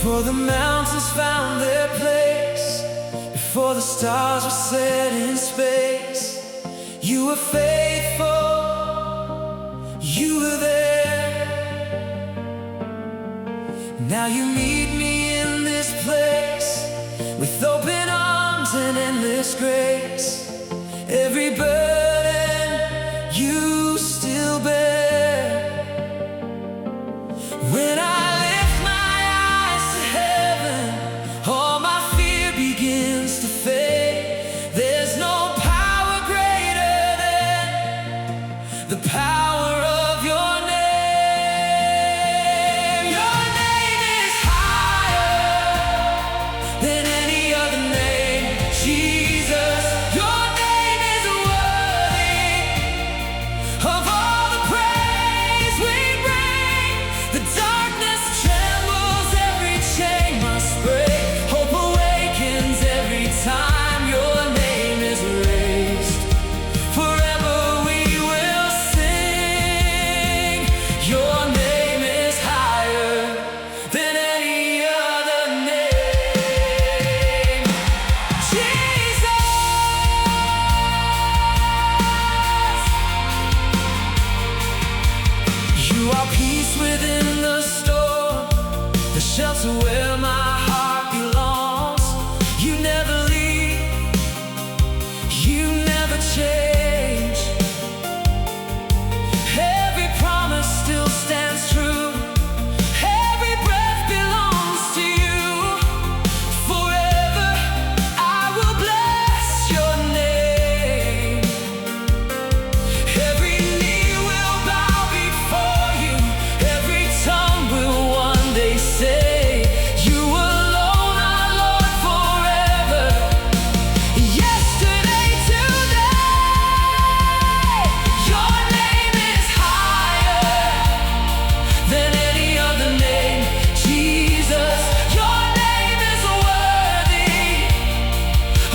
Before the mountains found their place, before the stars were set in space, you were faithful, you were there. Now you meet me in this place with open arms and endless grace. Every burden you still bear. When I lift my eyes to heaven, all my fear begins to fade. There's no power greater than the power of your name. Your name is higher than any other name. Jesus, your name is worthy of all the praise we bring. The darkness trembles, every chain must break. Hope awakens every time your name is raised. Forever we will sing. Your name is higher than any other name. Jesus, you are peace within the storm, the shelter where my heart belongs. You never leave, you never change. Every promise still stands true. Every breath belongs to you. Forever I will bless your name. Every knee will bow before you. Every tongue will one day say, you alone are Lord forever. Yesterday, today, your name is higher than any other name. Jesus, your name is worthy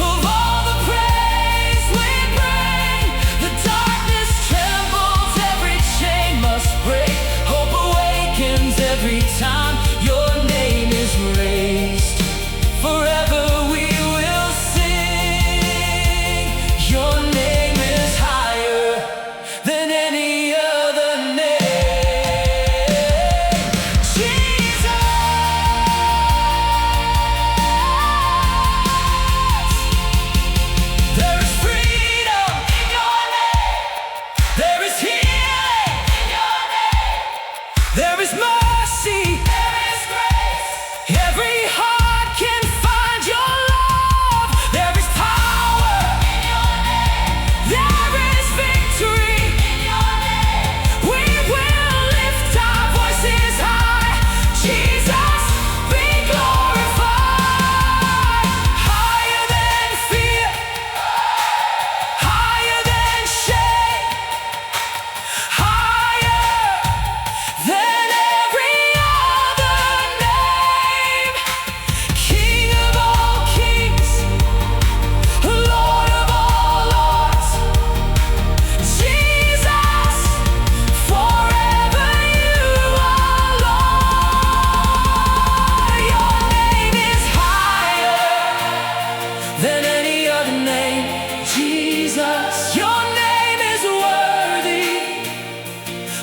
of all the praise we bring. The darkness trembles, every chain must break. Hope awakens every time your name is raised. Forever we will sing. Your name is higher than any other name. Jesus, there is freedom in your name. There is healing in your name. There is mercy. There is grace. Every heart can find your love. There is power in your name. There is victory in your name. We will lift our voices high. Jesus, be glorified. Higher than fear, higher than shame, higher than every other name. King of all kings, Lord of all lords. Jesus, forever you are Lord. Your name is higher than any other name. Jesus, your name is worthy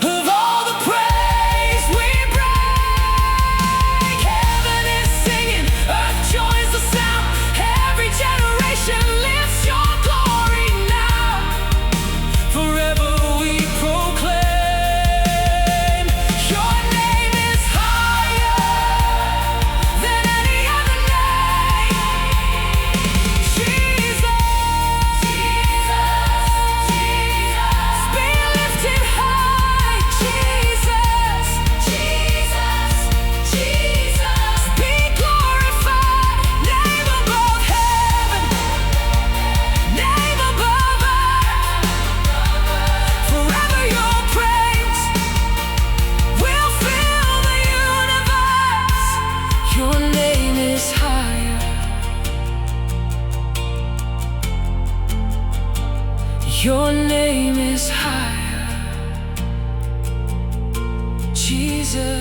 of all the praise we bring. Heaven is singing, earth joins the sound. Every generation lifts your glory now. Forever we proclaim. Your name is higher than any other name. Jesus, be lifted high. Jesus, be glorified. Name above heaven, name above earth. Forever your praise will fill the universe. Your name is higher. Your name is higher. Jesus.